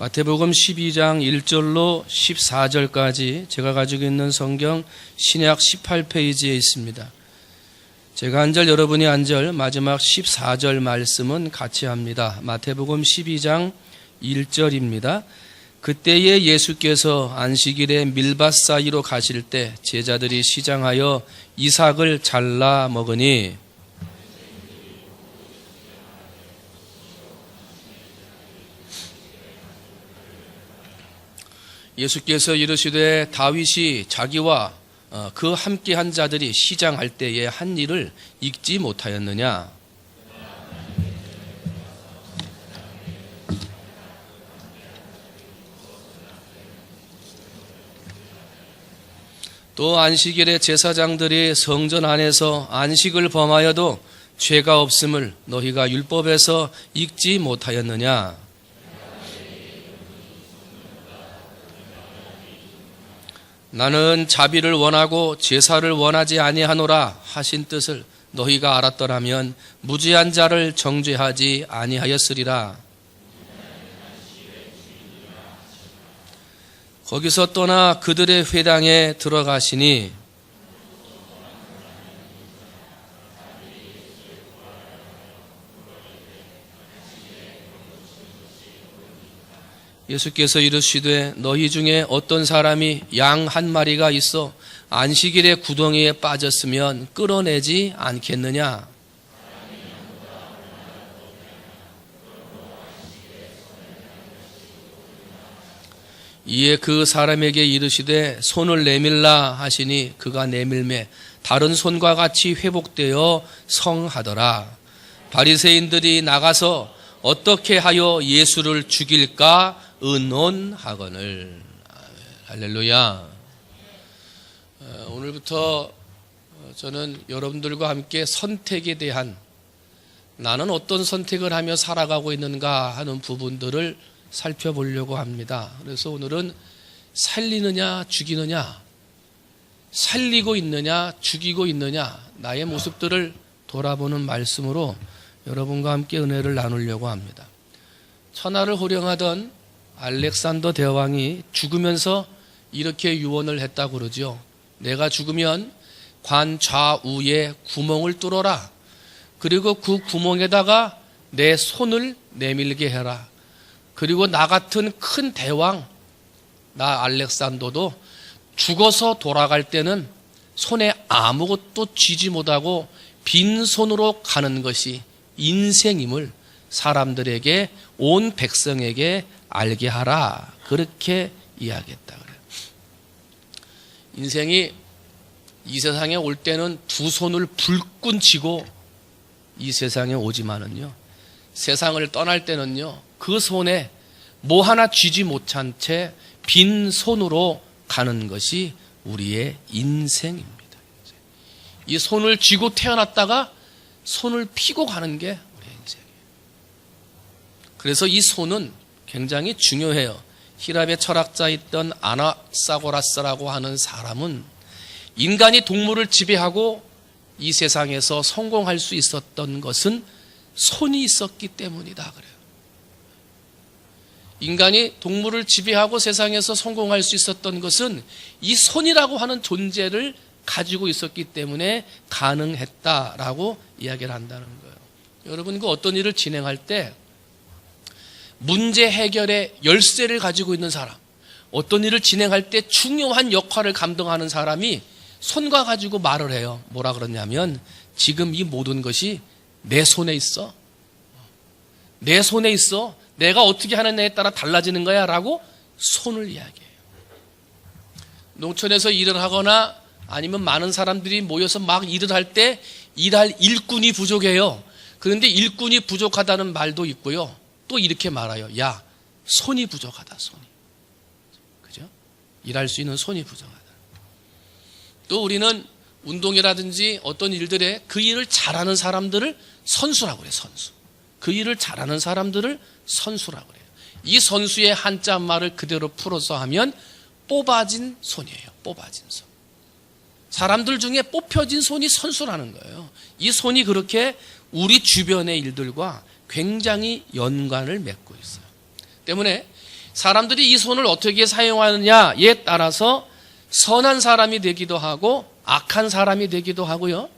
마태복음 12장 1절로 14절까지 제가 가지고 있는 성경 신약 18페이지에 있습니다. 제가 한 절, 여러분이 한 절, 마지막 14절 말씀은 같이 합니다. 마태복음 12장 1절입니다. 그때에 예수께서 안식일에 밀밭 사이로 가실 때 제자들이 시장하여 이삭을 잘라 먹으니 예수께서 이르시되 다윗이 자기와 그 함께한 자들이 시장할 때에 한 일을 읽지 못하였느냐? 또 안식일에 제사장들이 성전 안에서 안식을 범하여도 죄가 없음을 너희가 율법에서 읽지 못하였느냐? 나는 자비를 원하고 제사를 원하지 아니하노라 하신 뜻을 너희가 알았더라면 무죄한 자를 정죄하지 아니하였으리라. 거기서 떠나 그들의 회당에 들어가시니 예수께서 이르시되 너희 중에 어떤 사람이 양 한 마리가 있어 안식일에 구덩이에 빠졌으면 끌어내지 않겠느냐? 이에 그 사람에게 이르시되 손을 내밀라 하시니 그가 내밀매 다른 손과 같이 회복되어 성하더라. 바리새인들이 나가서 어떻게 하여 예수를 죽일까 의논하거늘. 할렐루야. 오늘부터 저는 여러분들과 함께 선택에 대한, 나는 어떤 선택을 하며 살아가고 있는가 하는 부분들을 살펴보려고 합니다. 그래서 오늘은 살리느냐 죽이느냐, 살리고 있느냐 죽이고 있느냐, 나의 모습들을 돌아보는 말씀으로 여러분과 함께 은혜를 나누려고 합니다. 천하를 호령하던 알렉산더 대왕이 죽으면서 이렇게 유언을 했다고 그러죠. 내가 죽으면 관 좌우에 구멍을 뚫어라. 그리고 그 구멍에다가 내 손을 내밀게 해라. 그리고 나 같은 큰 대왕, 나 알렉산더도 죽어서 돌아갈 때는 손에 아무것도 쥐지 못하고 빈손으로 가는 것이 인생임을 사람들에게, 온 백성에게 알게 하라. 그렇게 이야기했다 그래요. 인생이 이 세상에 올 때는 두 손을 불끈 쥐고 이 세상에 오지만은요, 세상을 떠날 때는요, 그 손에 뭐 하나 쥐지 못한 채 빈손으로 가는 것이 우리의 인생입니다. 이 손을 쥐고 태어났다가 손을 피고 가는 게 우리의 인생이에요. 그래서 이 손은 굉장히 중요해요. 히랍의 철학자였던 아나사고라스라고 하는 사람은 인간이 동물을 지배하고 이 세상에서 성공할 수 있었던 것은 손이 있었기 때문이다 그래요. 인간이 동물을 지배하고 세상에서 성공할 수 있었던 것은 이 손이라고 하는 존재를 가지고 있었기 때문에 가능했다라고 이야기를 한다는 거예요. 여러분, 그 어떤 일을 진행할 때 문제 해결의 열쇠를 가지고 있는 사람, 어떤 일을 진행할 때 중요한 역할을 감당하는 사람이 손과 가지고 말을 해요. 뭐라 그러냐면, 지금 이 모든 것이 내 손에 있어. 내 손에 있어. 내가 어떻게 하느냐에 따라 달라지는 거야 라고 손을 이야기해요. 농촌에서 일을 하거나 아니면 많은 사람들이 모여서 막 일을 할 때 일할 일꾼이 부족해요. 그런데 일꾼이 부족하다는 말도 있고요. 또 이렇게 말해요. 야, 손이 부족하다, 손이. 그죠? 일할 수 있는 손이 부족하다. 또 우리는 운동이라든지 어떤 일들에 그 일을 잘하는 사람들을 선수라고 그래요, 선수. 그 일을 잘하는 사람들을 선수라고 그래요. 이 선수의 한자 말을 그대로 풀어서 하면 뽑아진 손이에요, 뽑아진 손. 사람들 중에 뽑혀진 손이 선수라는 거예요. 이 손이 그렇게 우리 주변의 일들과 굉장히 연관을 맺고 있어요. 때문에 사람들이 이 손을 어떻게 사용하느냐에 따라서 선한 사람이 되기도 하고 악한 사람이 되기도 하고요.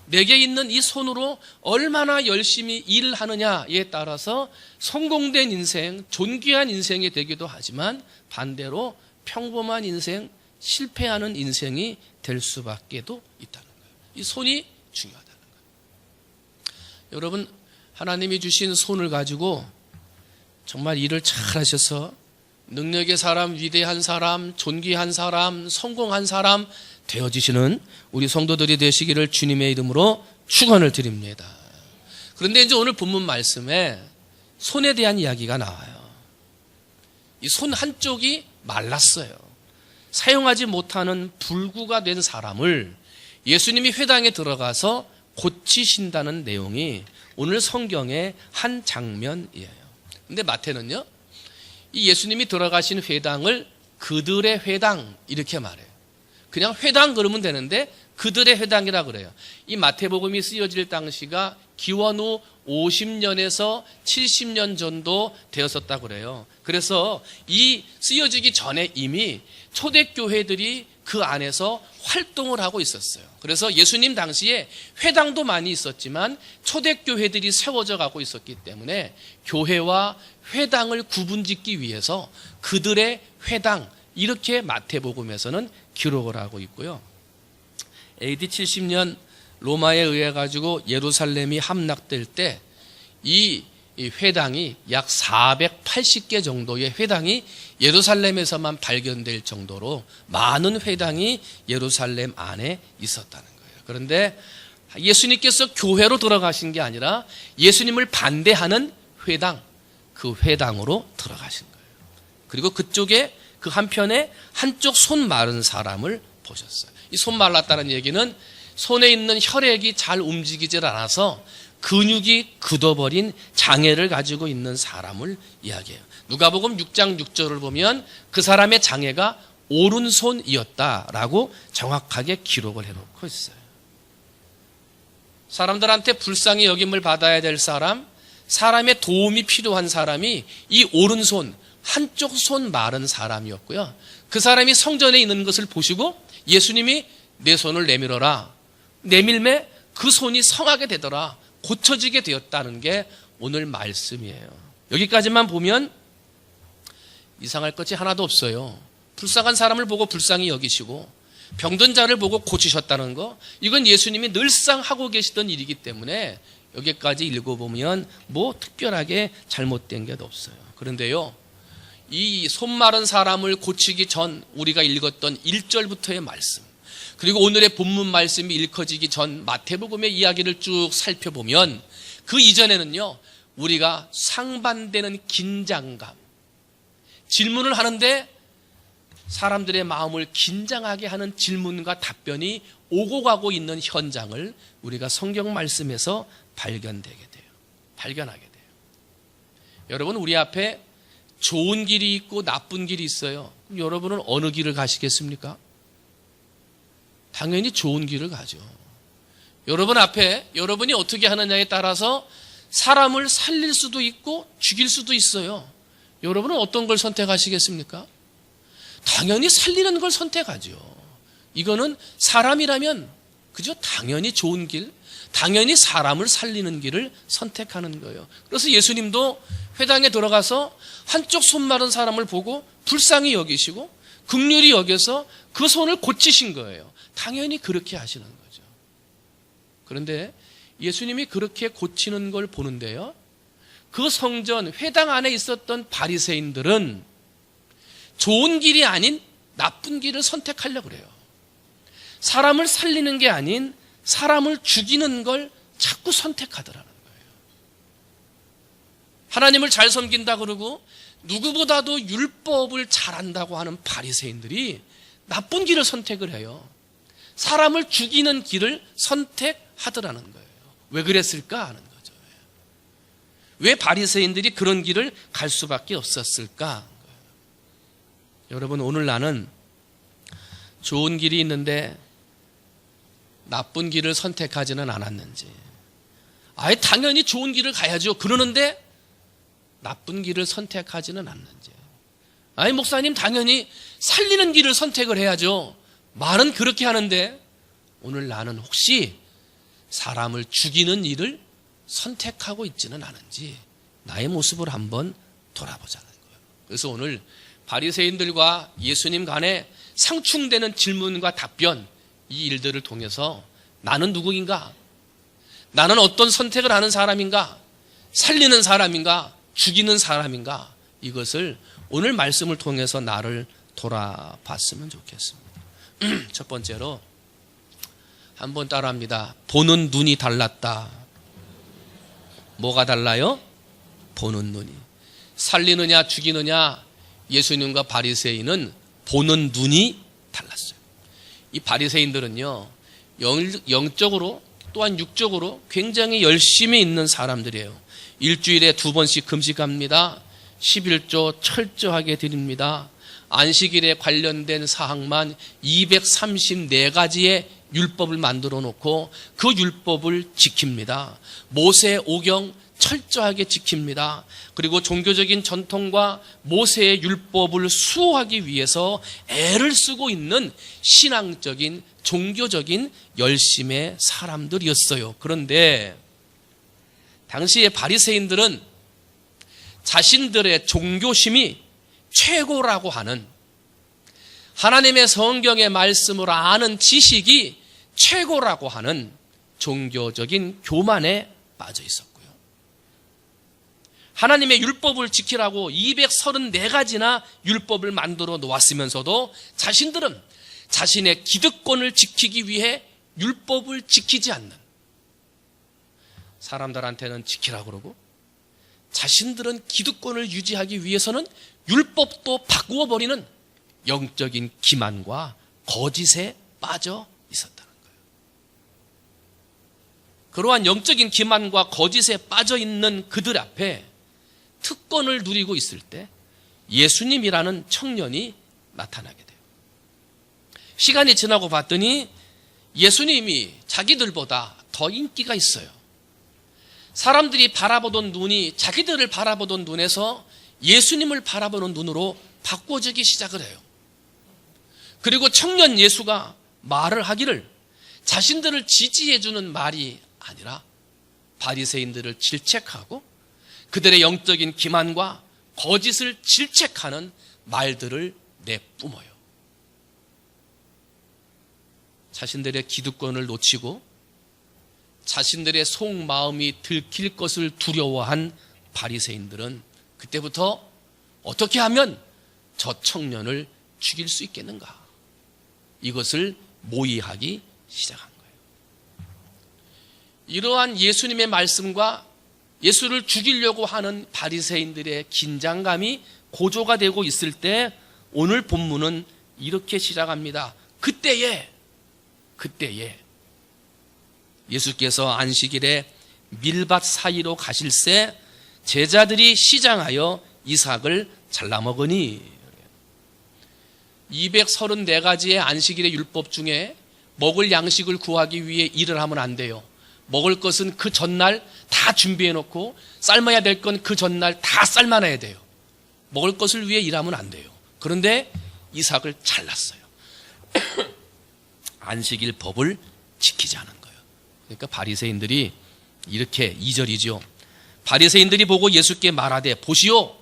내게 있는 이 손으로 얼마나 열심히 일하느냐에 따라서 성공된 인생, 존귀한 인생이 되기도 하지만 반대로 평범한 인생, 실패하는 인생이 될 수밖에도 있다는 거예요. 이 손이 중요하다는 거예요. 여러분, 하나님이 주신 손을 가지고 정말 일을 잘 하셔서 능력의 사람, 위대한 사람, 존귀한 사람, 성공한 사람 되어지시는 우리 성도들이 되시기를 주님의 이름으로 축원을 드립니다. 그런데 이제 오늘 본문 말씀에 손에 대한 이야기가 나와요. 이 손 한쪽이 말랐어요. 사용하지 못하는 불구가 된 사람을 예수님이 회당에 들어가서 고치신다는 내용이 오늘 성경의 한 장면이에요. 근데 마태는요, 이 예수님이 들어가신 회당을 그들의 회당 이렇게 말해요. 그냥 회당 그러면 되는데 그들의 회당이라 그래요. 이 마태복음이 쓰여질 당시가 기원 후 50년에서 70년 정도 되었었다고 그래요. 그래서 이 쓰여지기 전에 이미 초대교회들이 그 안에서 활동을 하고 있었어요. 그래서 예수님 당시에 회당도 많이 있었지만 초대교회들이 세워져 가고 있었기 때문에 교회와 회당을 구분짓기 위해서 그들의 회당 이렇게 마태복음에서는 기록을 하고 있고요. AD 70년 로마에 의해 가지고 예루살렘이 함락될 때 이 회당이 약 480개 정도의 회당이 예루살렘에서만 발견될 정도로 많은 회당이 예루살렘 안에 있었다는 거예요. 그런데 예수님께서 교회로 들어가신 게 아니라 예수님을 반대하는 회당, 그 회당으로 들어가신 거예요. 그리고 그쪽에 그 한편에 한쪽 손 마른 사람을 보셨어요. 이 손 말랐다는 얘기는 손에 있는 혈액이 잘 움직이질 않아서 근육이 굳어버린 장애를 가지고 있는 사람을 이야기해요. 누가복음 6장 6절을 보면 그 사람의 장애가 오른손이었다라고 정확하게 기록을 해놓고 있어요. 사람들한테 불쌍히 여김을 받아야 될 사람, 사람의 도움이 필요한 사람이 이 오른손, 한쪽 손 마른 사람이었고요. 그 사람이 성전에 있는 것을 보시고 예수님이 내 손을 내밀어라. 내밀매 그 손이 성하게 되더라. 고쳐지게 되었다는 게 오늘 말씀이에요. 여기까지만 보면 이상할 것이 하나도 없어요. 불쌍한 사람을 보고 불쌍히 여기시고 병든 자를 보고 고치셨다는 거, 이건 예수님이 늘상 하고 계시던 일이기 때문에 여기까지 읽어보면 뭐 특별하게 잘못된 게 없어요. 그런데요, 이 손 마른 사람을 고치기 전 우리가 읽었던 1절부터의 말씀, 그리고 오늘의 본문 말씀이 읽혀지기 전 마태복음의 이야기를 쭉 살펴보면 그 이전에는요, 우리가 상반되는 긴장감, 질문을 하는데 사람들의 마음을 긴장하게 하는 질문과 답변이 오고 가고 있는 현장을 우리가 성경 말씀에서 발견하게 돼요. 여러분, 우리 앞에 좋은 길이 있고 나쁜 길이 있어요. 그럼 여러분은 어느 길을 가시겠습니까? 당연히 좋은 길을 가죠. 여러분 앞에 여러분이 어떻게 하느냐에 따라서 사람을 살릴 수도 있고 죽일 수도 있어요. 여러분은 어떤 걸 선택하시겠습니까? 당연히 살리는 걸 선택하죠. 이거는 사람이라면 그죠? 당연히 좋은 길, 당연히 사람을 살리는 길을 선택하는 거예요. 그래서 예수님도 회당에 들어가서 한쪽 손 마른 사람을 보고 불쌍히 여기시고 긍휼히 여겨서 그 손을 고치신 거예요. 당연히 그렇게 하시는 거죠. 그런데 예수님이 그렇게 고치는 걸 보는데요, 그 성전 회당 안에 있었던 바리새인들은 좋은 길이 아닌 나쁜 길을 선택하려고 그래요. 사람을 살리는 게 아닌 사람을 죽이는 걸 자꾸 선택하더라는 거예요. 하나님을 잘 섬긴다 그러고 누구보다도 율법을 잘한다고 하는 바리새인들이 나쁜 길을 선택을 해요. 사람을 죽이는 길을 선택하더라는 거예요. 왜 그랬을까 하는 거죠. 왜 바리새인들이 그런 길을 갈 수밖에 없었을까? 여러분, 오늘 나는 좋은 길이 있는데 나쁜 길을 선택하지는 않았는지, 아예 당연히 좋은 길을 가야죠. 그러는데 나쁜 길을 선택하지는 않는지, 아니 목사님 당연히 살리는 길을 선택을 해야죠. 말은 그렇게 하는데 오늘 나는 혹시 사람을 죽이는 일을 선택하고 있지는 않은지 나의 모습을 한번 돌아보자는 거예요. 그래서 오늘 바리새인들과 예수님 간에 상충되는 질문과 답변, 이 일들을 통해서 나는 누구인가? 나는 어떤 선택을 하는 사람인가? 살리는 사람인가? 죽이는 사람인가? 이것을 오늘 말씀을 통해서 나를 돌아봤으면 좋겠습니다. 첫 번째로 한번 따라합니다. 보는 눈이 달랐다. 뭐가 달라요? 보는 눈이. 살리느냐 죽이느냐, 예수님과 바리새인은 보는 눈이 달랐어요. 이 바리새인들은요, 영적으로 또한 육적으로 굉장히 열심히 있는 사람들이에요. 일주일에 2번씩 금식합니다. 11조 철저하게 드립니다. 안식일에 관련된 사항만 234가지의 율법을 만들어 놓고 그 율법을 지킵니다. 모세 오경 철저하게 지킵니다. 그리고 종교적인 전통과 모세의 율법을 수호하기 위해서 애를 쓰고 있는 신앙적인 종교적인 열심의 사람들이었어요. 그런데 당시의 바리새인들은 자신들의 종교심이 최고라고 하는, 하나님의 성경의 말씀을 아는 지식이 최고라고 하는 종교적인 교만에 빠져 있었고요. 하나님의 율법을 지키라고 234가지나 율법을 만들어 놓았으면서도 자신들은 자신의 기득권을 지키기 위해 율법을 지키지 않는, 사람들한테는 지키라고 그러고 자신들은 기득권을 유지하기 위해서는 율법도 바꾸어 버리는 영적인 기만과 거짓에 빠져 있었다는 거예요. 그러한 영적인 기만과 거짓에 빠져 있는 그들 앞에 특권을 누리고 있을 때 예수님이라는 청년이 나타나게 돼요. 시간이 지나고 봤더니 예수님이 자기들보다 더 인기가 있어요. 사람들이 바라보던 눈이 자기들을 바라보던 눈에서 예수님을 바라보는 눈으로 바꿔지기 시작을 해요. 그리고 청년 예수가 말을 하기를 자신들을 지지해주는 말이 아니라 바리새인들을 질책하고 그들의 영적인 기만과 거짓을 질책하는 말들을 내뿜어요. 자신들의 기득권을 놓치고 자신들의 속마음이 들킬 것을 두려워한 바리새인들은 그때부터 어떻게 하면 저 청년을 죽일 수 있겠는가, 이것을 모의하기 시작한 거예요. 이러한 예수님의 말씀과 예수를 죽이려고 하는 바리새인들의 긴장감이 고조가 되고 있을 때 오늘 본문은 이렇게 시작합니다. 그때에 예수께서 안식일에 밀밭 사이로 가실새 제자들이 시장하여 이삭을 잘라 먹으니, 234가지의 안식일의 율법 중에 먹을 양식을 구하기 위해 일을 하면 안 돼요. 먹을 것은 그 전날 다 준비해 놓고 삶아야 될 건 그 전날 다 삶아놔야 돼요. 먹을 것을 위해 일하면 안 돼요. 그런데 이삭을 잘랐어요. 안식일 법을 지키지 않은 거예요. 그러니까 바리새인들이 이렇게 2절이죠. 바리새인들이 보고 예수께 말하되 보시오,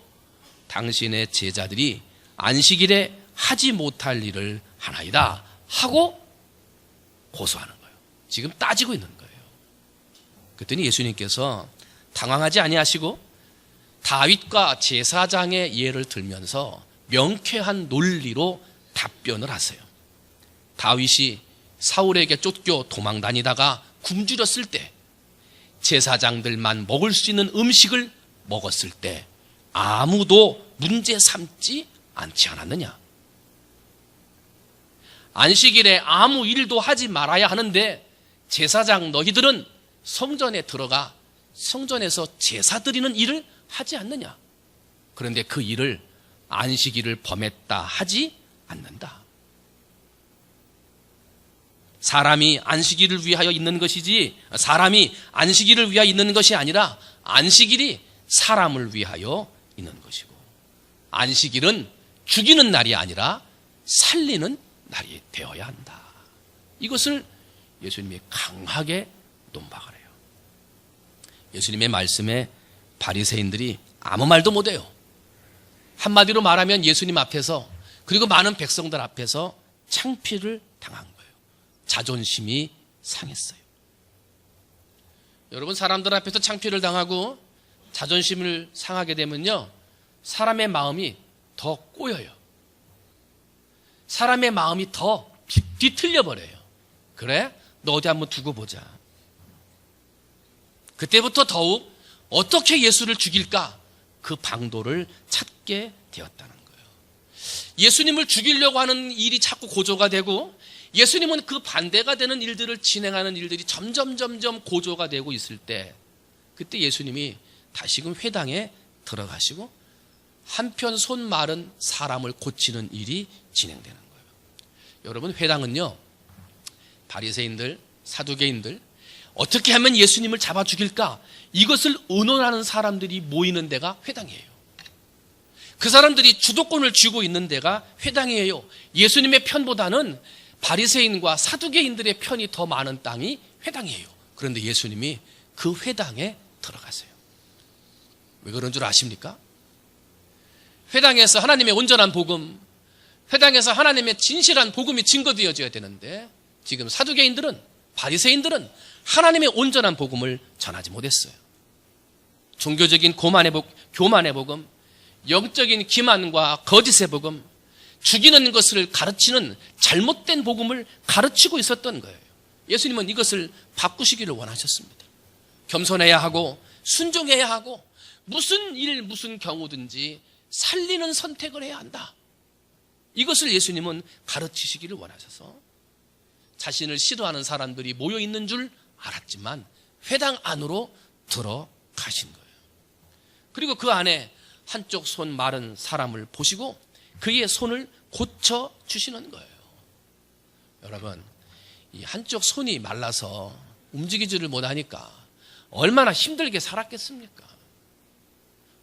당신의 제자들이 안식일에 하지 못할 일을 하나이다 하고 고소하는 거예요. 지금 따지고 있는 거예요. 그랬더니 예수님께서 당황하지 아니하시고 다윗과 제사장의 예를 들면서 명쾌한 논리로 답변을 하세요. 다윗이 사울에게 쫓겨 도망 다니다가 굶주렸을 때 제사장들만 먹을 수 있는 음식을 먹었을 때 아무도 문제 삼지 않지 않았느냐? 안식일에 아무 일도 하지 말아야 하는데 제사장 너희들은 성전에 들어가 성전에서 제사 드리는 일을 하지 않느냐? 그런데 그 일을 안식일을 범했다 하지 않는다. 사람이 안식일을 위하여 있는 것이지 사람이 안식일을 위하여 있는 것이 아니라 안식일이 사람을 위하여 있는 것이고, 안식일은 죽이는 날이 아니라 살리는 날이 되어야 한다. 이것을 예수님이 강하게 논박을 해요. 예수님의 말씀에 바리새인들이 아무 말도 못해요. 한마디로 말하면 예수님 앞에서 그리고 많은 백성들 앞에서 창피를 당한 거예요. 자존심이 상했어요. 여러분, 사람들 앞에서 창피를 당하고 자존심을 상하게 되면요, 사람의 마음이 더 꼬여요. 사람의 마음이 더 뒤틀려 버려요. 그래? 너 어디 한번 두고 보자. 그때부터 더욱 어떻게 예수를 죽일까? 그 방도를 찾게 되었다는 거예요. 예수님을 죽이려고 하는 일이 자꾸 고조가 되고, 예수님은 그 반대가 되는 일들을 진행하는 일들이 점점 고조가 되고 있을 때, 그때 예수님이 다시금 회당에 들어가시고 한편 손 마른 사람을 고치는 일이 진행되는 거예요. 여러분, 회당은요, 바리새인들, 사두개인들, 어떻게 하면 예수님을 잡아 죽일까? 이것을 의논하는 사람들이 모이는 데가 회당이에요. 그 사람들이 주도권을 쥐고 있는 데가 회당이에요. 예수님의 편보다는 바리새인과 사두개인들의 편이 더 많은 땅이 회당이에요. 그런데 예수님이 그 회당에 들어가세요. 왜 그런 줄 아십니까? 회당에서 하나님의 온전한 복음, 회당에서 하나님의 진실한 복음이 증거되어져야 되는데, 지금 사두개인들은, 바리새인들은 하나님의 온전한 복음을 전하지 못했어요. 종교적인 교만의 복음, 영적인 기만과 거짓의 복음, 죽이는 것을 가르치는 잘못된 복음을 가르치고 있었던 거예요. 예수님은 이것을 바꾸시기를 원하셨습니다. 겸손해야 하고 순종해야 하고 무슨 일 무슨 경우든지 살리는 선택을 해야 한다. 이것을 예수님은 가르치시기를 원하셔서 자신을 싫어하는 사람들이 모여 있는 줄 알았지만 회당 안으로 들어가신 거예요. 그리고 그 안에 한쪽 손 마른 사람을 보시고 그의 손을 고쳐 주시는 거예요. 여러분, 이 한쪽 손이 말라서 움직이지를 못하니까 얼마나 힘들게 살았겠습니까?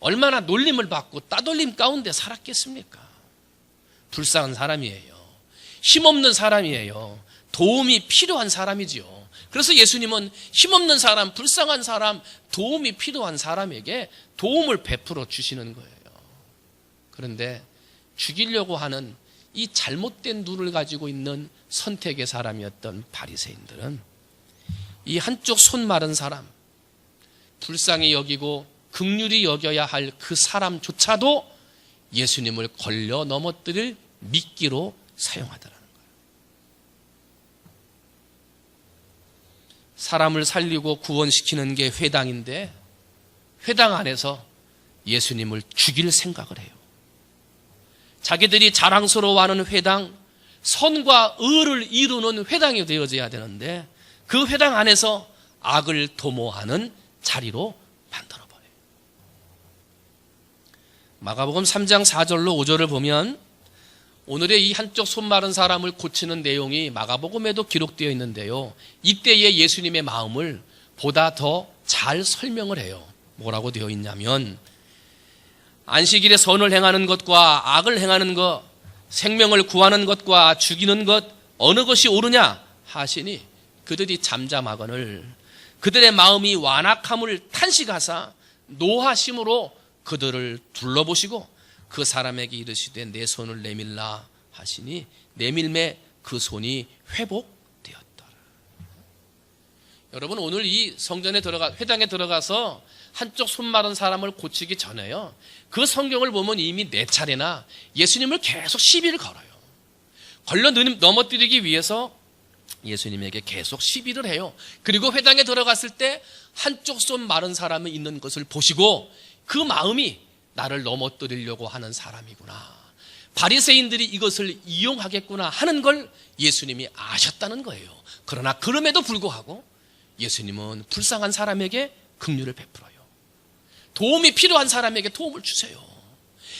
얼마나 놀림을 받고 따돌림 가운데 살았겠습니까? 불쌍한 사람이에요. 힘없는 사람이에요. 도움이 필요한 사람이지요. 그래서 예수님은 힘없는 사람, 불쌍한 사람, 도움이 필요한 사람에게 도움을 베풀어 주시는 거예요. 그런데 죽이려고 하는 이 잘못된 눈을 가지고 있는 선택의 사람이었던 바리새인들은 이 한쪽 손 마른 사람, 불쌍히 여기고 긍휼히 여겨야 할 그 사람조차도 예수님을 걸려 넘어뜨릴 미끼로 사용하더라는 거예요. 사람을 살리고 구원시키는 게 회당인데 회당 안에서 예수님을 죽일 생각을 해요. 자기들이 자랑스러워하는 회당, 선과 의를 이루는 회당이 되어져야 되는데 그 회당 안에서 악을 도모하는 자리로 만들어버려요. 마가복음 3장 4절로 5절을 보면 오늘의 이 한쪽 손 마른 사람을 고치는 내용이 마가복음에도 기록되어 있는데요, 이때의 예수님의 마음을 보다 더 잘 설명을 해요. 뭐라고 되어 있냐면, 안식일에 선을 행하는 것과 악을 행하는 것, 생명을 구하는 것과 죽이는 것 어느 것이 옳으냐 하시니 그들이 잠잠하거늘 그들의 마음이 완악함을 탄식하사 노하심으로 그들을 둘러보시고 그 사람에게 이르시되 내 손을 내밀라 하시니 내밀매 그 손이 회복되었더라. 여러분, 오늘 이 성전에 회당에 들어가서 한쪽 손 마른 사람을 고치기 전에요, 그 성경을 보면 이미 4차례나 예수님을 계속 시비를 걸어요. 걸려 넘어뜨리기 위해서 예수님에게 계속 시비를 해요. 그리고 회당에 들어갔을 때 한쪽 손 마른 사람이 있는 것을 보시고 그 마음이 나를 넘어뜨리려고 하는 사람이구나, 바리새인들이 이것을 이용하겠구나 하는 걸 예수님이 아셨다는 거예요. 그러나 그럼에도 불구하고 예수님은 불쌍한 사람에게 긍휼을 베풀어요. 도움이 필요한 사람에게 도움을 주세요.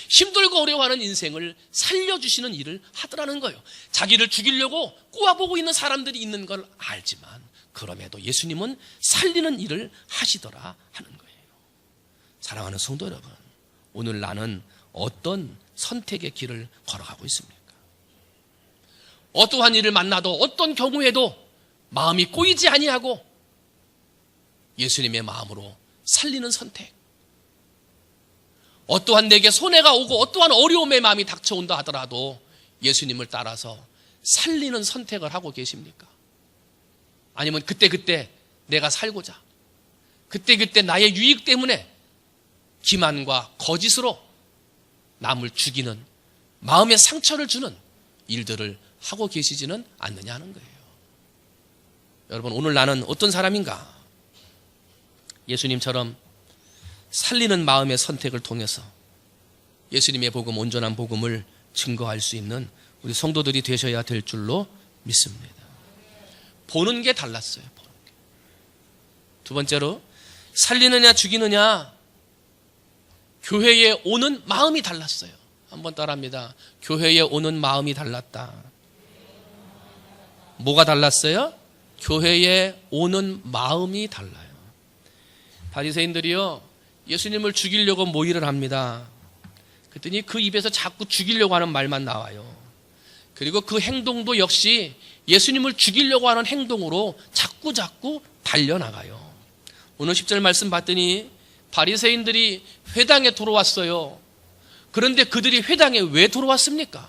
힘들고 어려워하는 인생을 살려주시는 일을 하더라는 거예요. 자기를 죽이려고 꼬아보고 있는 사람들이 있는 걸 알지만 그럼에도 예수님은 살리는 일을 하시더라 하는 거예요. 사랑하는 성도 여러분, 오늘 나는 어떤 선택의 길을 걸어가고 있습니까? 어떠한 일을 만나도 어떤 경우에도 마음이 꼬이지 아니하고 예수님의 마음으로 살리는 선택. 어떠한 내게 손해가 오고 어떠한 어려움의 마음이 닥쳐온다 하더라도 예수님을 따라서 살리는 선택을 하고 계십니까? 아니면 그때그때 내가 살고자, 그때그때 나의 유익 때문에 기만과 거짓으로 남을 죽이는, 마음에 상처를 주는 일들을 하고 계시지는 않느냐 하는 거예요. 여러분, 오늘 나는 어떤 사람인가? 예수님처럼 살리는 마음의 선택을 통해서 예수님의 복음, 온전한 복음을 증거할 수 있는 우리 성도들이 되셔야 될 줄로 믿습니다. 보는 게 달랐어요. 보는 게. 두 번째로, 살리느냐 죽이느냐, 교회에 오는 마음이 달랐어요. 한번 따라합니다. 교회에 오는 마음이 달랐다. 뭐가 달랐어요? 교회에 오는 마음이 달라요. 바리새인들이요, 예수님을 죽이려고 모의를 합니다. 그랬더니 그 입에서 자꾸 죽이려고 하는 말만 나와요. 그리고 그 행동도 역시 예수님을 죽이려고 하는 행동으로 자꾸 달려나가요. 오늘 10절 말씀 봤더니 바리새인들이 회당에 들어왔어요. 그런데 그들이 회당에 왜 들어왔습니까?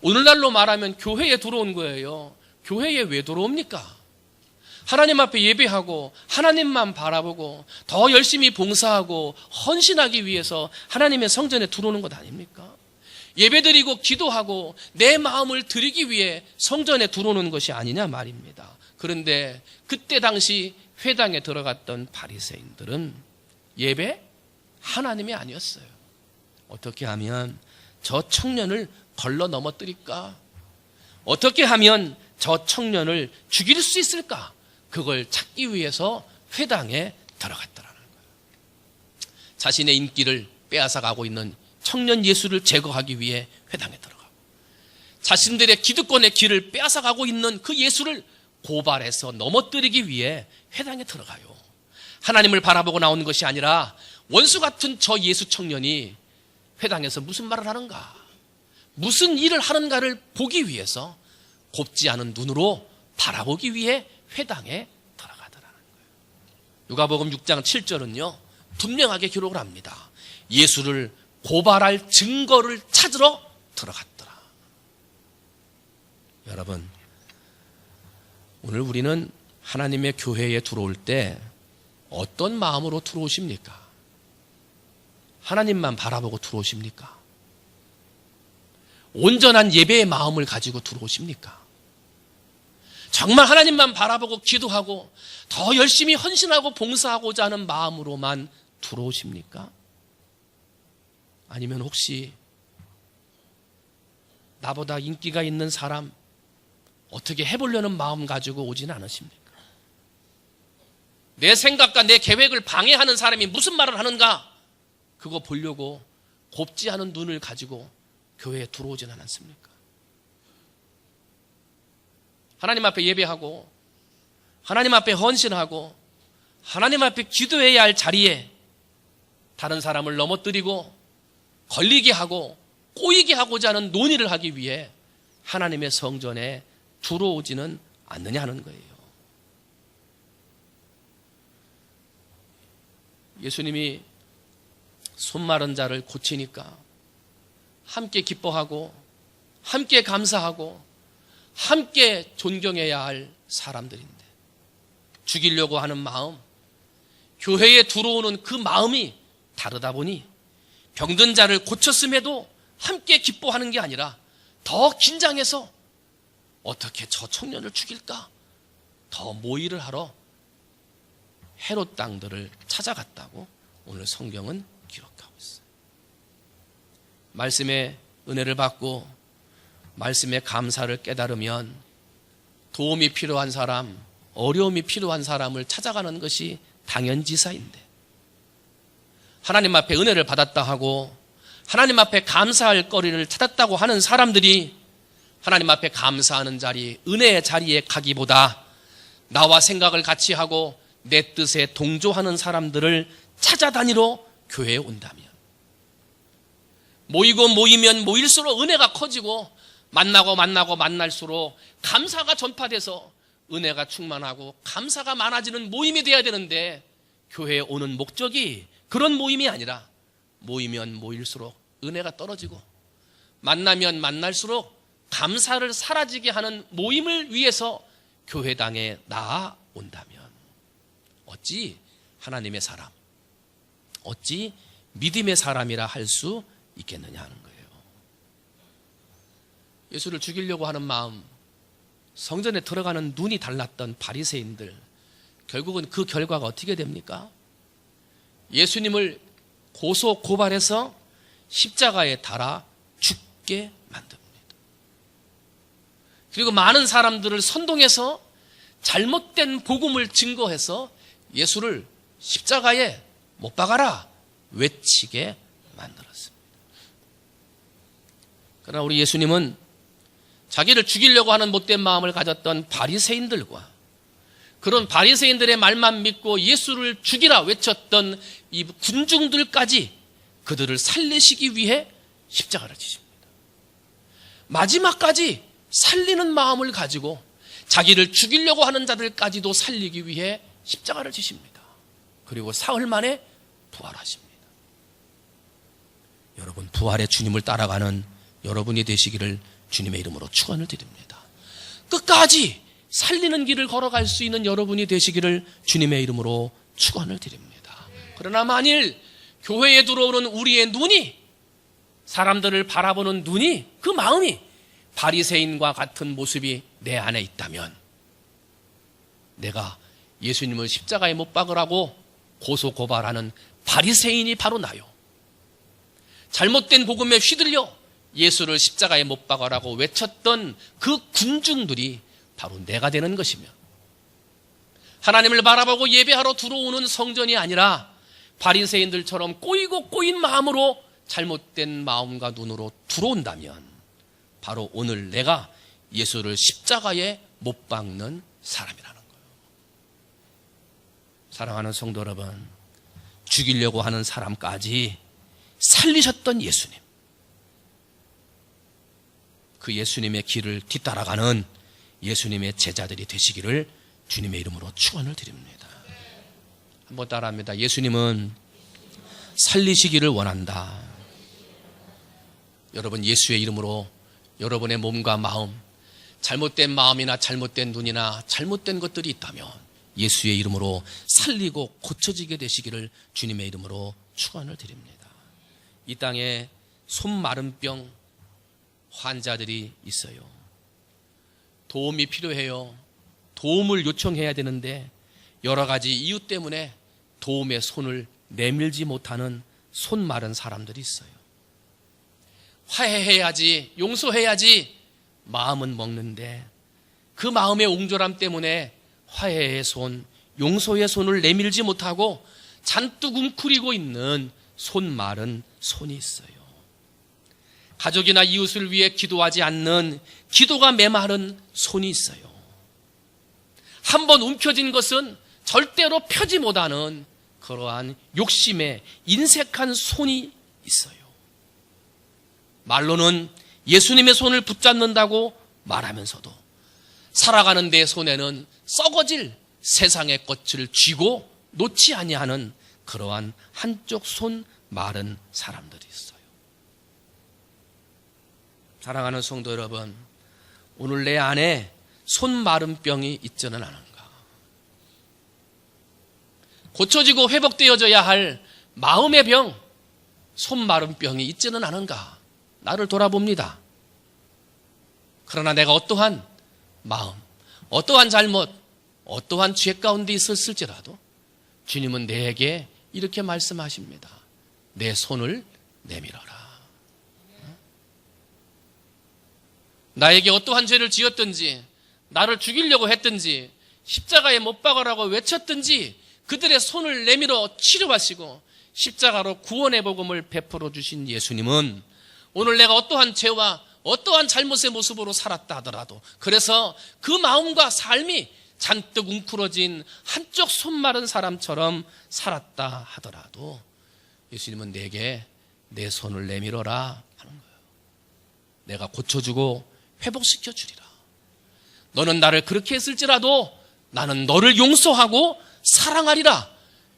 오늘날로 말하면 교회에 들어온 거예요. 교회에 왜 들어옵니까? 하나님 앞에 예배하고 하나님만 바라보고 더 열심히 봉사하고 헌신하기 위해서 하나님의 성전에 들어오는 것 아닙니까? 예배드리고 기도하고 내 마음을 드리기 위해 성전에 들어오는 것이 아니냐 말입니다. 그런데 그때 당시 회당에 들어갔던 바리새인들은 예배 하나님이 아니었어요. 어떻게 하면 저 청년을 걸러 넘어뜨릴까? 어떻게 하면 저 청년을 죽일 수 있을까? 그걸 찾기 위해서 회당에 들어갔더라는 거예요. 자신의 인기를 빼앗아가고 있는 청년 예수를 제거하기 위해 회당에 들어가고, 자신들의 기득권의 길을 빼앗아가고 있는 그 예수를 고발해서 넘어뜨리기 위해 회당에 들어가요. 하나님을 바라보고 나오는 것이 아니라 원수 같은 저 예수 청년이 회당에서 무슨 말을 하는가, 무슨 일을 하는가를 보기 위해서 곱지 않은 눈으로 바라보기 위해 회당에 들어가더라는 거예요. 누가복음 6장 7절은요 분명하게 기록을 합니다. 예수를 고발할 증거를 찾으러 들어갔더라. 여러분, 오늘 우리는 하나님의 교회에 들어올 때 어떤 마음으로 들어오십니까? 하나님만 바라보고 들어오십니까? 온전한 예배의 마음을 가지고 들어오십니까? 정말 하나님만 바라보고 기도하고 더 열심히 헌신하고 봉사하고자 하는 마음으로만 들어오십니까? 아니면 혹시 나보다 인기가 있는 사람 어떻게 해보려는 마음 가지고 오지는 않으십니까? 내 생각과 내 계획을 방해하는 사람이 무슨 말을 하는가, 그거 보려고 곱지 않은 눈을 가지고 교회에 들어오지는 않습니까? 하나님 앞에 예배하고 하나님 앞에 헌신하고 하나님 앞에 기도해야 할 자리에 다른 사람을 넘어뜨리고 걸리게 하고 꼬이게 하고자 하는 논의를 하기 위해 하나님의 성전에 들어오지는 않느냐 하는 거예요. 예수님이 손 마른 자를 고치니까 함께 기뻐하고 함께 감사하고 함께 존경해야 할 사람들인데, 죽이려고 하는 마음, 교회에 들어오는 그 마음이 다르다 보니 병든 자를 고쳤음에도 함께 기뻐하는 게 아니라 더 긴장해서 어떻게 저 청년을 죽일까 더 모의를 하러 헤롯 땅들을 찾아갔다고 오늘 성경은 기록하고 있어요. 말씀의 은혜를 받고 말씀의 감사를 깨달으면 도움이 필요한 사람, 어려움이 필요한 사람을 찾아가는 것이 당연지사인데, 하나님 앞에 은혜를 받았다 하고 하나님 앞에 감사할 거리를 찾았다고 하는 사람들이 하나님 앞에 감사하는 자리, 은혜의 자리에 가기보다 나와 생각을 같이 하고 내 뜻에 동조하는 사람들을 찾아다니러 교회에 온다면, 모이고 모이면 모일수록 은혜가 커지고 만나고 만날수록 감사가 전파돼서 은혜가 충만하고 감사가 많아지는 모임이 돼야 되는데 교회에 오는 목적이 그런 모임이 아니라 모이면 모일수록 은혜가 떨어지고 만나면 만날수록 감사를 사라지게 하는 모임을 위해서 교회당에 나아온다면 어찌 하나님의 사람, 어찌 믿음의 사람이라 할 수 있겠느냐 하는 거예요. 예수를 죽이려고 하는 마음, 성전에 들어가는 눈이 달랐던 바리새인들, 결국은 그 결과가 어떻게 됩니까? 예수님을 고소 고발해서 십자가에 달아 죽게 만듭니다. 그리고 많은 사람들을 선동해서 잘못된 복음을 증거해서 예수를 십자가에 못 박아라 외치게 만들었습니다. 그러나 우리 예수님은 자기를 죽이려고 하는 못된 마음을 가졌던 바리새인들과 그런 바리새인들의 말만 믿고 예수를 죽이라 외쳤던 이 군중들까지 그들을 살리시기 위해 십자가를 지십니다. 마지막까지 살리는 마음을 가지고 자기를 죽이려고 하는 자들까지도 살리기 위해 십자가를 지십니다. 그리고 사흘 만에 부활하십니다. 여러분, 부활의 주님을 따라가는 여러분이 되시기를 주님의 이름으로 축원을 드립니다. 끝까지 살리는 길을 걸어갈 수 있는 여러분이 되시기를 주님의 이름으로 축원을 드립니다. 그러나 만일 교회에 들어오는 우리의 눈이, 사람들을 바라보는 눈이, 그 마음이 바리새인과 같은 모습이 내 안에 있다면 내가 예수님을 십자가에 못 박으라고 고소 고발하는 바리새인이 바로 나요. 잘못된 복음에 휘둘려 예수를 십자가에 못 박으라고 외쳤던 그 군중들이 바로 내가 되는 것이며, 하나님을 바라보고 예배하러 들어오는 성전이 아니라 바리새인들처럼 꼬이고 꼬인 마음으로 잘못된 마음과 눈으로 들어온다면 바로 오늘 내가 예수를 십자가에 못 박는 사람이라는 거예요. 사랑하는 성도 여러분, 죽이려고 하는 사람까지 살리셨던 예수님, 그 예수님의 길을 뒤따라가는 예수님의 제자들이 되시기를 주님의 이름으로 축원을 드립니다. 한번 따라합니다. 예수님은 살리시기를 원한다. 여러분, 예수의 이름으로 여러분의 몸과 마음, 잘못된 마음이나 잘못된 눈이나 잘못된 것들이 있다면 예수의 이름으로 살리고 고쳐지게 되시기를 주님의 이름으로 축원을 드립니다. 이 땅에 손마른병 환자들이 있어요. 도움이 필요해요. 도움을 요청해야 되는데 여러 가지 이유 때문에 도움의 손을 내밀지 못하는 손 마른 사람들이 있어요. 화해해야지, 용서해야지 마음은 먹는데 그 마음의 옹졸함 때문에 화해의 손, 용서의 손을 내밀지 못하고 잔뜩 웅크리고 있는 손 마른 손이 있어요. 가족이나 이웃을 위해 기도하지 않는 기도가 메마른 손이 있어요. 한번 움켜진 것은 절대로 펴지 못하는 그러한 욕심에 인색한 손이 있어요. 말로는 예수님의 손을 붙잡는다고 말하면서도 살아가는 내 손에는 썩어질 세상의 것을 쥐고 놓지 아니하는 그러한 한쪽 손 마른 사람들이 있어요. 사랑하는 성도 여러분, 오늘 내 안에 손 마른 병이 있지는 않은가? 고쳐지고 회복되어져야 할 마음의 병, 손 마른 병이 있지는 않은가? 나를 돌아봅니다. 그러나 내가 어떠한 마음, 어떠한 잘못, 어떠한 죄 가운데 있었을지라도 주님은 내게 이렇게 말씀하십니다. 내 손을 내밀어라. 나에게 어떠한 죄를 지었든지, 나를 죽이려고 했든지, 십자가에 못 박으라고 외쳤든지 그들의 손을 내밀어 치료하시고 십자가로 구원의 복음을 베풀어 주신 예수님은 오늘 내가 어떠한 죄와 어떠한 잘못의 모습으로 살았다 하더라도, 그래서 그 마음과 삶이 잔뜩 웅크러진 한쪽 손 마른 사람처럼 살았다 하더라도 예수님은 내게 내 손을 내밀어라 하는 거예요. 내가 고쳐주고 회복시켜 주리라. 너는 나를 그렇게 했을지라도 나는 너를 용서하고 사랑하리라.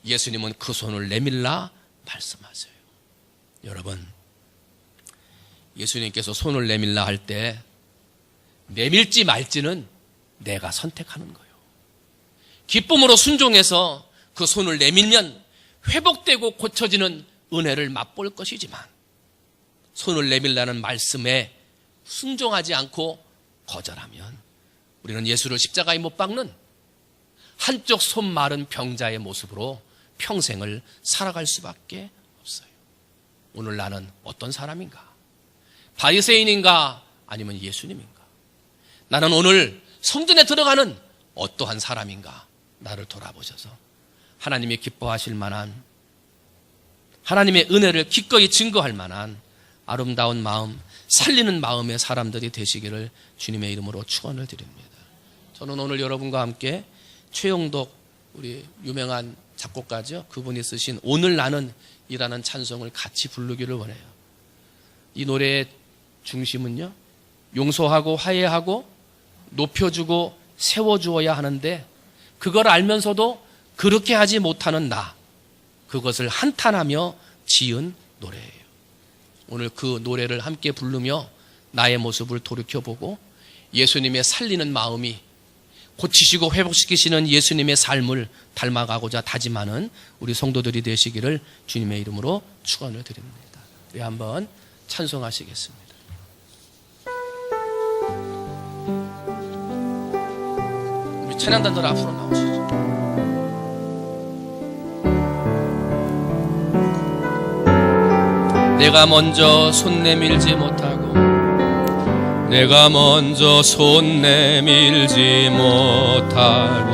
예수님은 그 손을 내밀라 말씀하세요. 여러분, 예수님께서 손을 내밀라 할 때 내밀지 말지는 내가 선택하는 거예요. 기쁨으로 순종해서 그 손을 내밀면 회복되고 고쳐지는 은혜를 맛볼 것이지만, 손을 내밀라는 말씀에 순종하지 않고 거절하면 우리는 예수를 십자가에 못 박는 한쪽 손 마른 병자의 모습으로 평생을 살아갈 수밖에 없어요. 오늘 나는 어떤 사람인가? 바리새인인가? 아니면 예수님인가? 나는 오늘 성전에 들어가는 어떠한 사람인가? 나를 돌아보셔서 하나님이 기뻐하실 만한, 하나님의 은혜를 기꺼이 증거할 만한 아름다운 마음, 살리는 마음의 사람들이 되시기를 주님의 이름으로 축원을 드립니다. 저는 오늘 여러분과 함께 최용덕 우리 유명한 작곡가죠. 그분이 쓰신 오늘 나는 이라는 찬송을 같이 부르기를 원해요. 이 노래의 중심은요, 용서하고 화해하고 높여주고 세워주어야 하는데 그걸 알면서도 그렇게 하지 못하는 나, 그것을 한탄하며 지은 노래예요. 오늘 그 노래를 함께 부르며 나의 모습을 돌이켜보고 예수님의 살리는 마음이, 고치시고 회복시키시는 예수님의 삶을 닮아가고자 다짐하는 우리 성도들이 되시기를 주님의 이름으로 축원을 드립니다. 우리 한번 찬송하시겠습니다. 우리 찬양단들 앞으로 나오시죠. 내가 먼저 손 내밀지 못하고, 내가 먼저 손 내밀지 못하고,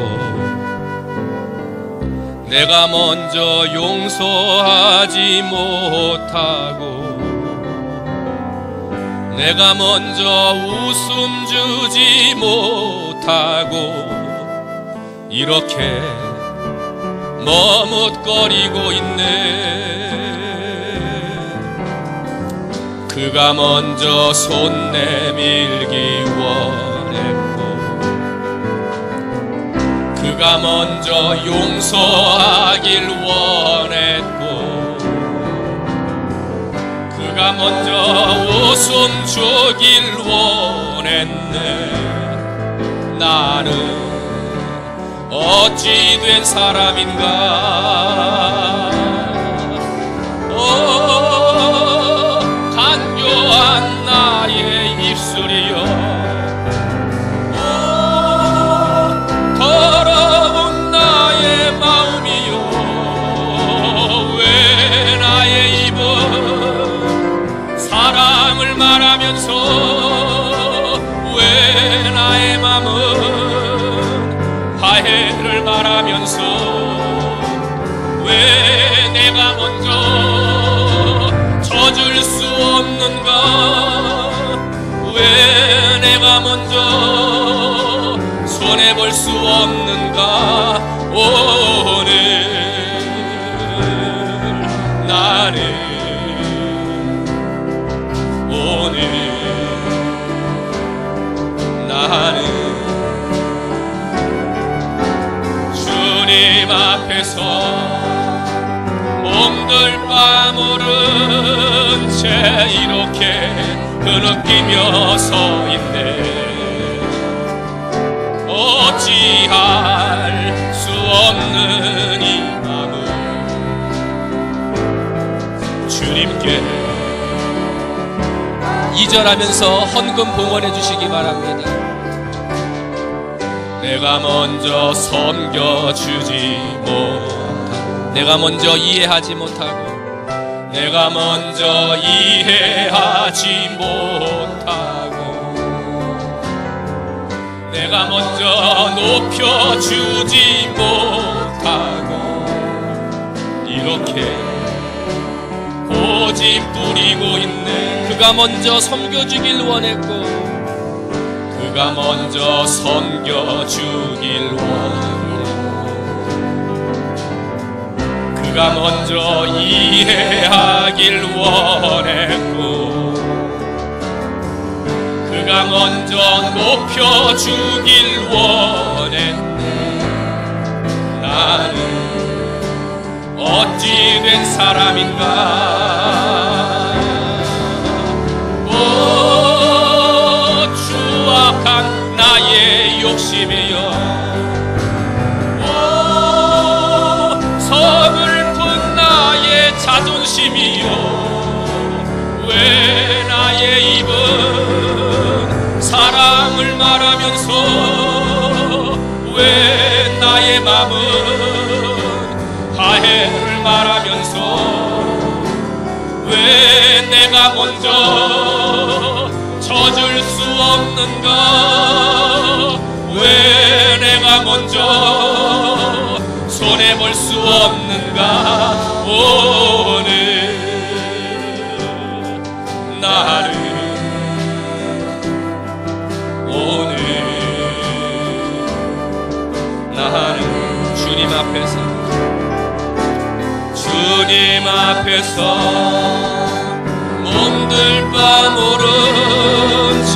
내가 먼저 용서하지 못하고, 내가 먼저 웃음 주지 못하고, 이렇게 머뭇거리고 있네. 그가 먼저 손 내밀기 원했고, 그가 먼저 용서하길 원했고, 그가 먼저 웃음 주길 원했네. 나는 어찌 된 사람인가? 간교한 나의 입술이여, 더러운 나의 마음이여, 왜 나의 입은 사랑을 말하면서, 왜 나의 마음은 화해를 말하면서, 왜 내가 먼저 져줄 수 없는가? 왜 내가 먼저 손해볼 수 없는가? 오늘 나는, 오늘 나는 주님 앞에서 몸둘 바모른 채 이렇게 흐느끼며 서 있네. 어찌할 수 없는 이 마음 주님께 이절하면서 헌금 봉헌해 주시기 바랍니다. 내가 먼저 섬겨주지 못하고, 내가 먼저 이해하지 못하고, 내가 먼저 이해하지 못하고, 내가 먼저 높여주지 못하고, 이렇게 고집 부리고 있네. 그가 먼저 섬겨주길 원했고, 그가 먼저 섬겨주길 원했고, 그가 그가 먼저 이해하길 원했고 그가 먼저 높여주길 원했네. 나는 어찌 된 사람인가. 오 추악한 나의 욕심이여, 오 서글픈 나의 자존심이여, 왜 나의 입은 사랑을 말하면서 왜 나의 맘은 화해를 말하면서 왜 내가 먼저 젖을 수 없는가. 왜 내가 먼저 손해볼 수 없는가. 오늘 나를 오늘 나는 주님 앞에서 몸둘 바 모른 채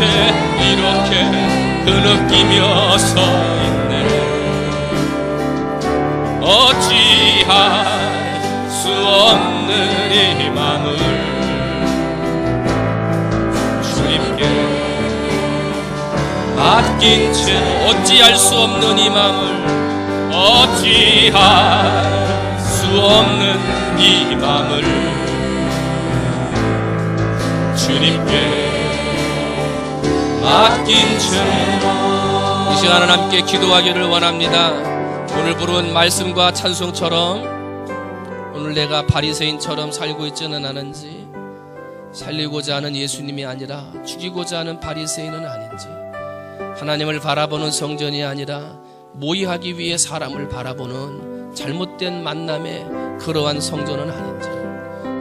이렇게 흐느끼며 서 있네. 어찌할 수 없는 이 맘을 주님께 맡긴 채, 어찌할 수 없는 이 맘을, 어찌할 수 없는 이 맘을 주님께 맡긴 채로 이 시간은 함께 기도하기를 원합니다. 오늘 부른 말씀과 찬송처럼 오늘 내가 바리새인처럼 살고 있지는 않은지, 살리고자 하는 예수님이 아니라 죽이고자 하는 바리새인은 아닌지, 하나님을 바라보는 성전이 아니라 모의하기 위해 사람을 바라보는 잘못된 만남의 그러한 성전은 아닌지,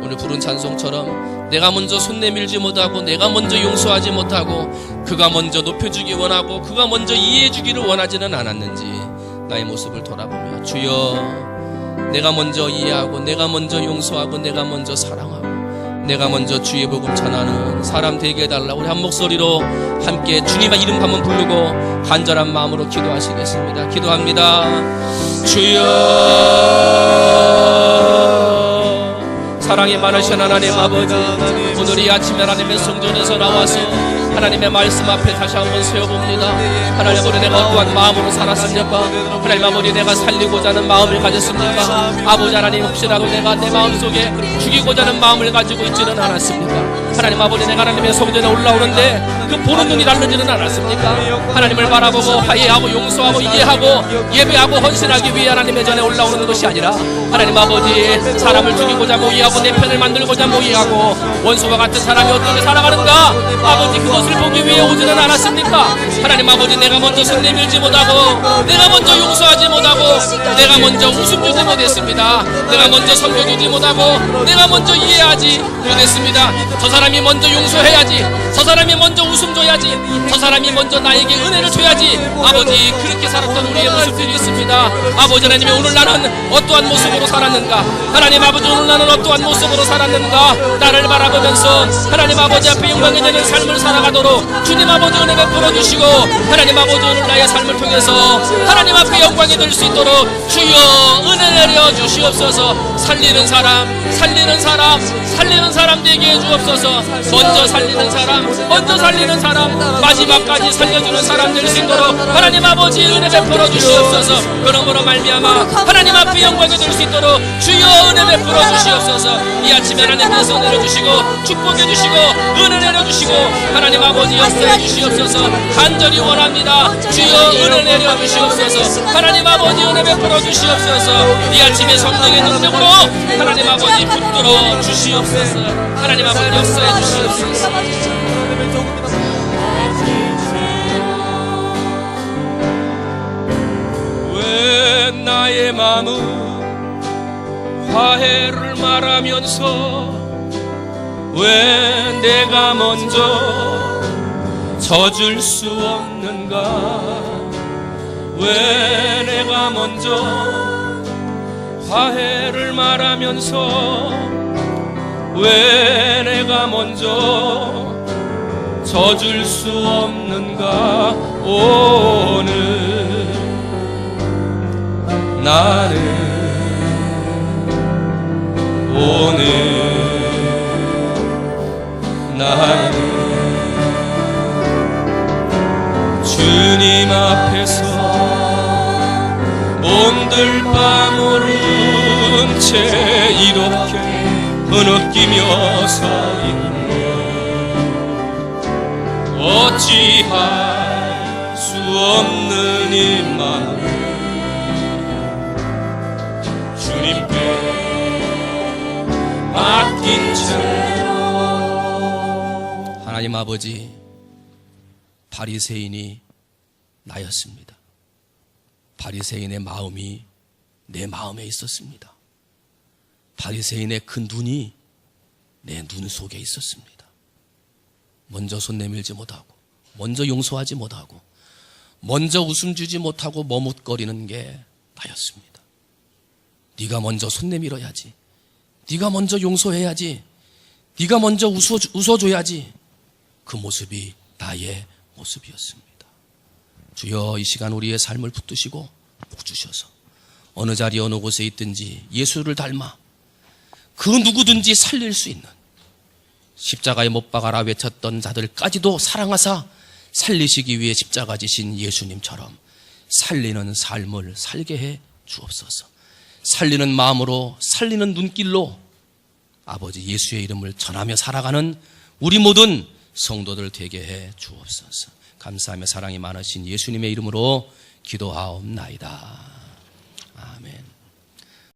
오늘 부른 찬송처럼 내가 먼저 손 내밀지 못하고 내가 먼저 용서하지 못하고 그가 먼저 높여주기 원하고 그가 먼저 이해해주기를 원하지는 않았는지 나의 모습을 돌아보며 주여 내가 먼저 이해하고 내가 먼저 용서하고 내가 먼저 사랑하고 내가 먼저 주의 복음 전하는 사람 되게 해달라. 우리 한 목소리로 함께 주님의 이름 한번 부르고 간절한 마음으로 기도하시겠습니다. 기도합니다. 주여, 사랑이 많으신 하나님 아버지, 오늘 이 아침에 하나님의 성전에서 나와서 하나님의 말씀 앞에 다시 한번 세워봅니다. 하나님 아버지, 내가 어떠한 마음으로 살았습니까? 하나님 아버지, 내가 살리고자 하는 마음을 가졌습니까? 아버지 하나님, 혹시라도 내가 내 마음속에 죽이고자 하는 마음을 가지고 있지는 않았습니까? 하나님 아버지, 내가 하나님의 성전에 올라오는데 그 보는 눈이 다르지는 않았습니까? 하나님을 바라보고 화해하고 용서하고 이해하고 예배하고 헌신하기 위해 하나님의 전에 올라오는 것이 아니라 하나님 아버지, 사람을 죽이고자 모의하고 내 편을 만들고자 모의하고 원수와 같은 사람이 어떻게 살아가는가 아버지, 그것을 보기 위해 오지는 않았습니까? 하나님 아버지, 내가 먼저 손 내밀지 못하고 내가 먼저 용서하지 못하고 내가 먼저 웃음 주지 못했습니다. 내가 먼저 섬겨주지 못하고 내가 먼저 이해하지 못했습니다. 저 사람이 먼저 용서해야지, 저 사람이 먼저 웃음 줘야지, 저 사람이 먼저 나에게 은혜를 줘야지. 아버지, 그렇게 살았던 우리의 모습들이 있습니다. 아버지 하나님이, 오늘 나는 어떠한 모습으로 살았는가? 하나님 아버지, 오늘 나는 어떠한 모습으로 살았는가? 나를 바라보면서 하나님 아버지 앞에 영광이 되는 삶을 살아가도록 주님 아버지 은혜가 풀어주시고, 하나님 아버지 오늘 나의 삶을 통해서 하나님 앞에 영광이 될 수 있도록 주여 은혜 내려 주시옵소서. 살리는 사람, 살리는 사람, 살리는 사람 되게 해주옵소서. 먼저 살리는 사람, 먼저 살리는 사람, 마지막까지 살려주는 사람 될 수 있도록 하나님 아버지 은혜 베풀어 주시옵소서. 그러므로 말미암아 하나님 앞에 영광이 될 수 있도록 주여 은혜 베풀어 주시옵소서. 이 아침에 하나님께서 내려주시고 축복해 주시고 은혜 내려주시고 하나님 아버지 역사해 주시옵소서. 간절히 원합니다. 주여 은혜 내려 주시옵소서. 하나님 아버지 은혜 베풀어 주시옵소서. 이 아침에 성령의 능력으로 하나님 아버지 붙들어 주시옵소서. 하나님 아버지 역사해 주시옵소서. 왜 나의 마음은 화해를 말하면서 왜 내가 먼저 져줄 수 없는가? 왜 내가 먼저 화해를 말하면서 왜 내가 먼저 져줄 수 없는가. 오늘 나는 주님 앞에서 몸둘바 모른 채 이렇게 흐느끼며 서 있네. 어찌할 수 없는 이 마음 주님께 맡긴 채로. 하나님 아버지, 바리새인이 나였습니다. 바리새인의 마음이 내 마음에 있었습니다. 바리새인의 그 눈이 내 눈 속에 있었습니다. 먼저 손 내밀지 못하고, 먼저 용서하지 못하고, 먼저 웃음 주지 못하고 머뭇거리는 게 나였습니다. 네가 먼저 손 내밀어야지, 네가 먼저 용서해야지, 네가 먼저 웃어줘야지. 그 모습이 나의 모습이었습니다. 주여, 이 시간 우리의 삶을 붙드시고 복 주셔서 어느 자리 어느 곳에 있든지 예수를 닮아 그 누구든지 살릴 수 있는, 십자가에 못 박아라 외쳤던 자들까지도 사랑하사 살리시기 위해 십자가 지신 예수님처럼 살리는 삶을 살게 해 주옵소서. 살리는 마음으로, 살리는 눈길로 아버지 예수의 이름을 전하며 살아가는 우리 모든 성도들 되게 해 주옵소서. 감사하며 사랑이 많으신 예수님의 이름으로 기도하옵나이다.